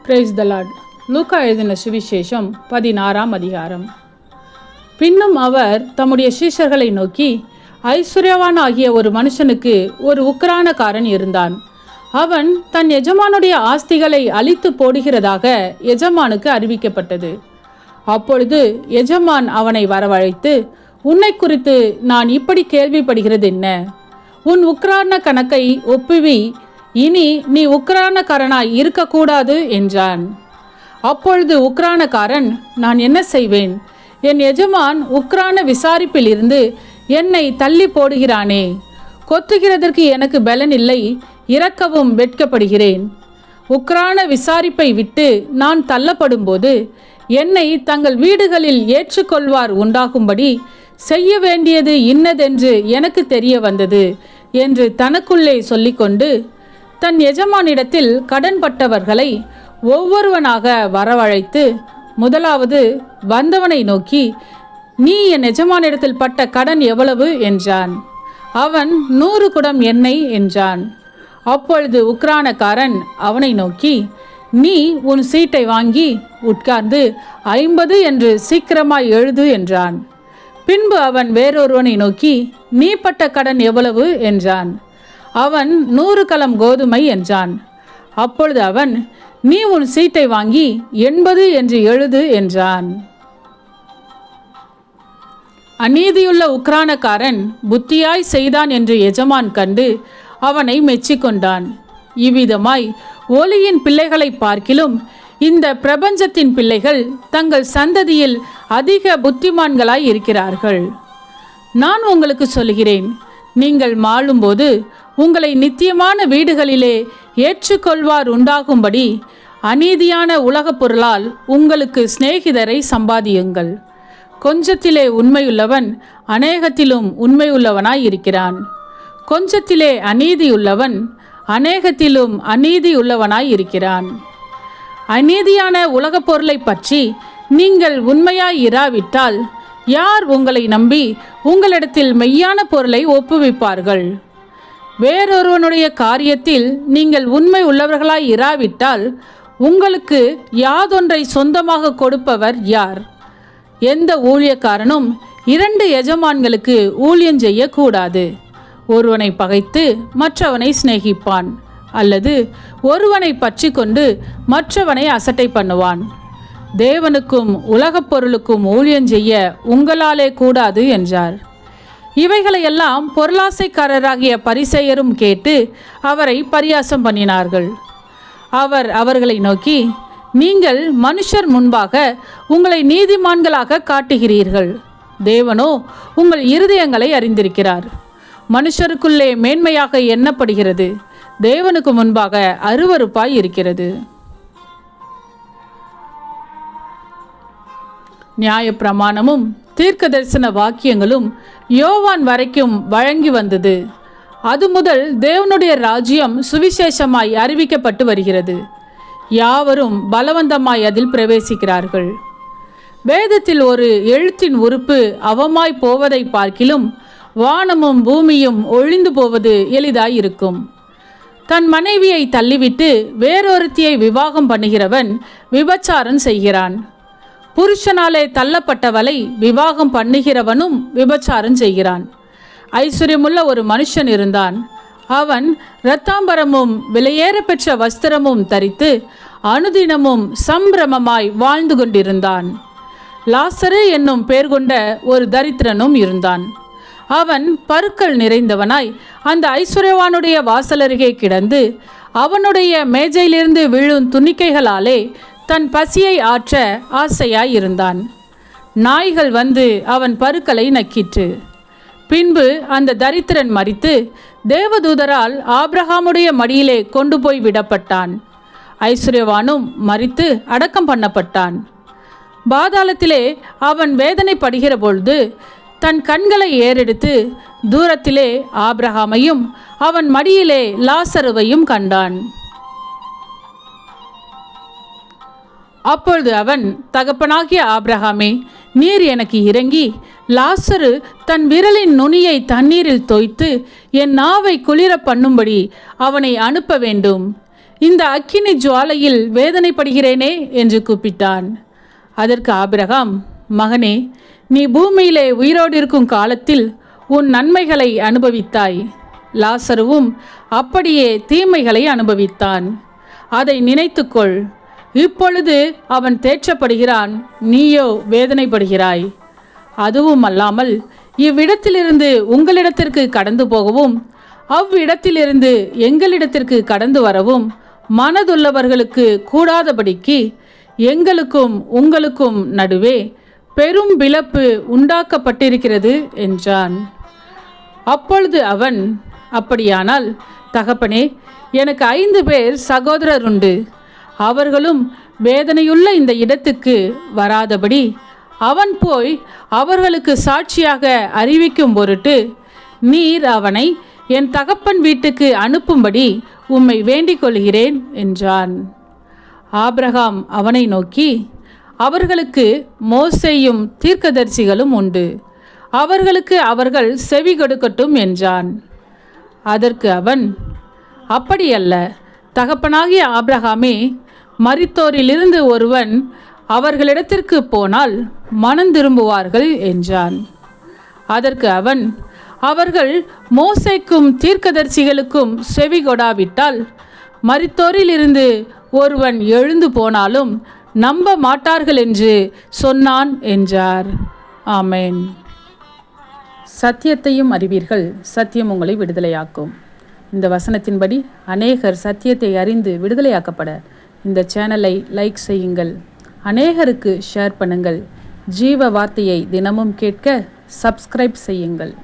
Praise the Lord. லூக்கா எழுதின சுவிசேஷம் 16ஆம் அதிகாரம். பின்னும் அவர் தம்முடைய சீஷர்களை நோக்கி, ஐஸ்வர்யவான் ஆகிய ஒரு மனுஷனுக்கு ஒரு உக்கிரானக்காரன் இருந்தான். அவன் தன் எஜமானுடைய ஆஸ்திகளை அழித்து போடுகிறதாக எஜமானுக்கு அறிவிக்கப்பட்டது. அப்பொழுது எஜமான் அவனை வரவழைத்து, உன்னை குறித்து நான் இப்படி கேள்விப்படுகிறது என்ன? உன் உக்கிரான கணக்கை ஒப்புவி, இனி நீ உக்கிரானக்காரனாய் இருக்கக்கூடாது என்றான். அப்பொழுது உக்கிரானக்காரன், நான் என்ன செய்வேன்? என் எஜமான் உக்கிரான விசாரிப்பில் இருந்து என்னை தள்ளி போடுகிறானே. கொத்துகிறதற்கு எனக்கு பலன் இல்லை, இறக்கவும் வெட்கப்படுகிறேன். உக்கிரான விசாரிப்பை விட்டு நான் தள்ளப்படும்போது என்னை தங்கள் வீடுகளில் ஏற்றுக்கொள்வார் உண்டாகும்படி செய்ய வேண்டியது இன்னதென்று எனக்கு தெரிய வந்தது என்று தனக்குள்ளே சொல்லிக்கொண்டு தன் எஜமானிடத்தில் கடன்பட்டவர்களை ஒவ்வொருவனாக வரவழைத்து, முதலாவது வந்தவனை நோக்கி, நீ என் எஜமானிடத்தில் பட்ட கடன் எவ்வளவு என்றான். அவன் 100 குடம் எண்ணெய் என்றான். அப்பொழுது உக்கிரானக்காரன் அவனை நோக்கி, நீ உன் சீட்டை வாங்கி உட்கார்ந்து 50 என்று சீக்கிரமாய் எழுது என்றான். பின்பு அவன் வேறொருவனை நோக்கி, நீ பட்ட கடன் எவ்வளவு என்றான். அவன் 100 கலம் கோதுமை என்றான். அப்பொழுது அவன், நீ உன் சீட்டை வாங்கி 80 என்று எழுது என்றான். அநீதியுள்ள உக்கிரானக்காரன் புத்தியாய் செய்தான் என்று எஜமான் கண்டு அவனை மெச்சிக்கொண்டான். இவ்விதமாய் ஒளியின் பிள்ளைகளை பார்க்கிலும் இந்த பிரபஞ்சத்தின் பிள்ளைகள் தங்கள் சந்ததியில் அதிக புத்திமான்களாய் இருக்கிறார்கள். நான் உங்களுக்கு சொல்கிறேன், நீங்கள் மாளும்போது உங்களை நித்தியமான வீடுகளிலே ஏற்றுக்கொள்வார் உண்டாகும்படி அநீதியான உலகப் பொருளால் உங்களுக்கு சிநேகிதரை சம்பாதியுங்கள். கொஞ்சத்திலே உண்மையுள்ளவன் அநேகத்திலும் உண்மையுள்ளவனாய் இருக்கிறான். கொஞ்சத்திலே அநீதியுள்ளவன் அநேகத்திலும் அநீதியுள்ளவனாய் இருக்கிறான். அநீதியான உலகப் பொருளை பற்றி நீங்கள் உண்மையாய் இராவிட்டால் யார் உங்களை நம்பி உங்களிடத்தில் மெய்யான பொருளை ஒப்புவிப்பார்கள்? வேறொருவனுடைய காரியத்தில் நீங்கள் உண்மை உள்ளவர்களாய் இராவிட்டால் உங்களுக்கு யாதொன்றை சொந்தமாக கொடுப்பவர் யார்? எந்த ஊழியக்காரனும் 2 எஜமான்களுக்கு ஊழியம் செய்யக்கூடாது. ஒருவனை பகைத்து மற்றவனை சிநேகிப்பான், அல்லது ஒருவனை பற்றி கொண்டு மற்றவனை அசட்டை பண்ணுவான். தேவனுக்கும் உலகப் பொருளுக்கும் ஊழியம் செய்ய உங்களாலே கூடாது என்றார். இவைகளையெல்லாம் பொருளாசைக்காரராகிய பரிசேயரும் கேட்டு அவரை பரியாசம் பண்ணினார்கள். அவர் அவர்களை நோக்கி, நீங்கள் மனுஷர் முன்பாக உங்களை நீதிமான்களாக காட்டுகிறீர்கள், தேவனோ உங்கள் இருதயங்களை அறிந்திருக்கிறார். மனுஷருக்குள்ளே மேன்மையாக எண்ணப்படுகிறது, தேவனுக்கு முன்பாக அருவருப்பாய் இருக்கிறது. நியாயப்பிரமாணமும் தீர்க்க தரிசன வாக்கியங்களும் யோவான் வரைக்கும் வழங்கி வந்தது. அது முதல் தேவனுடைய ராஜ்யம் சுவிசேஷமாய் அறிவிக்கப்பட்டு வருகிறது. யாவரும் பலவந்தமாய் அதில் பிரவேசிக்கிறார்கள். வேதத்தில் ஒரு எழுத்தின் உறுப்பு அவமாய் போவதை பார்க்கிலும் வானமும் பூமியும் ஒழிந்து போவது எளிதாயிருக்கும். தன் மனைவியை தள்ளிவிட்டு வேறொருத்தியை விவாகம் பண்ணுகிறவன் விபச்சாரம் செய்கிறான். புருஷனாலே தள்ளப்பட்டவளை விவாகம் பண்ணுகிறவனும் விபச்சாரம் செய்கிறான். ஐஸ்வர்யமுள்ள ஒரு மனுஷன் இருந்தான். அவன் இரத்தாம்பரமும் விலையேற பெற்ற வஸ்திரமும் தரித்து அனுதினமும் சம்பிரமமாய் வாழ்ந்து கொண்டிருந்தான். லாசரு என்னும் பேர் கொண்ட ஒரு தரித்திரனும் இருந்தான். அவன் பருக்கள் நிறைந்தவனாய் அந்த ஐஸ்வர்யவானுடைய வாசலருகே கிடந்து அவனுடைய மேஜையிலிருந்து விழும் துணிக்கைகளாலே தன் பசியை ஆற்ற ஆசையாயிருந்தான். நாய்கள் வந்து அவன் பருக்களை நக்கிற்று. பின்பு அந்த தரித்திரன் மரித்து தேவதூதரால் ஆபிரகாமுடைய மடியிலே கொண்டு போய் விடப்பட்டான். ஐஸ்வர்யவானும் மரித்து அடக்கம் பண்ணப்பட்டான். பாதாளத்திலே அவன் வேதனைப்படுகிற பொழுது தன் கண்களை ஏறெடுத்து தூரத்திலே ஆபிரகாமையும் அவன் மடியிலே லாசருவையும் கண்டான். அப்பொழுது அவன், தகப்பனாகிய ஆபிரகாமே, நீர் எனக்கு இறங்கி லாசரு தன் விரலின் நுனியை தண்ணீரில் தோய்த்து என் நாவை குளிர பண்ணும்படி அவனை அனுப்ப வேண்டும். இந்த அக்கினி ஜுவாலையில் வேதனைப்படுகிறேனே என்று கூப்பிட்டான். அதற்கு ஆபிரகாம், மகனே, நீ பூமியிலே உயிரோடு இருக்கும் காலத்தில் உன் நன்மைகளை அனுபவித்தாய். லாசருவும் அப்படியே தீமைகளை அனுபவித்தான். அதை நினைத்துக்கொள். இப்பொழுது அவன் தேற்றப்படுகிறான், நீயோ வேதனைப்படுகிறாய். அதுவும் அல்லாமல் இவ்விடத்திலிருந்து உங்களிடத்திற்கு கடந்து போகவும் அவ்விடத்திலிருந்து எங்களிடத்திற்கு கடந்து வரவும் மனதுள்ளவர்களுக்கு கூடாதபடிக்கு எங்களுக்கும் உங்களுக்கும் நடுவே பெரும் பிளப்பு உண்டாக்கப்பட்டிருக்கிறது என்றான். அப்பொழுது அவன், அப்படியானால் தகப்பனே, எனக்கு 5 பேர் சகோதரர் உண்டு. அவர்களும் வேதனையுள்ள இந்த இடத்துக்கு வராதபடி அவன் போய் அவர்களுக்கு சாட்சியாக அறிவிக்கும் பொருட்டு நீர் அவனை என் தகப்பன் வீட்டுக்கு அனுப்பும்படி உம்மை வேண்டிக் கொள்கிறேன் என்றான். ஆபிரகாம் அவனை நோக்கி, அவர்களுக்கு மோசேயும் தீர்க்கதரிசிகளும் உண்டு, அவர்களுக்கு அவர்கள் செவி கொடுக்கட்டும் என்றான். அதற்கு அவன், அப்படியல்ல தகப்பனாகிய ஆபிரகாமே, மரித்தோரிலிருந்து ஒருவன் அவர்களிடத்திற்கு போனால் மனம் திரும்புவார்கள் என்றான். அதற்கு அவன், அவர்கள் மோசேக்கும் தீர்க்கதரிசிகளுக்கும் செவி கொடாவிட்டால் மரித்தோரிலிருந்து ஒருவன் எழுந்து போனாலும் நம்ப மாட்டார்கள் என்று சொன்னான் என்றார். ஆமென். சத்தியத்தையும் அறிவீர்கள், சத்தியம் உங்களை விடுதலையாக்கும். இந்த வசனத்தின்படி அநேகர் சத்தியத்தை அறிந்து விடுதலையாக்கப்பட இந்த சேனலை லைக் செய்யுங்கள், அநேகருக்கு ஷேர் பண்ணுங்கள். ஜீவ வார்த்தையை தினமும் கேட்க சப்ஸ்கிரைப் செய்யுங்கள்.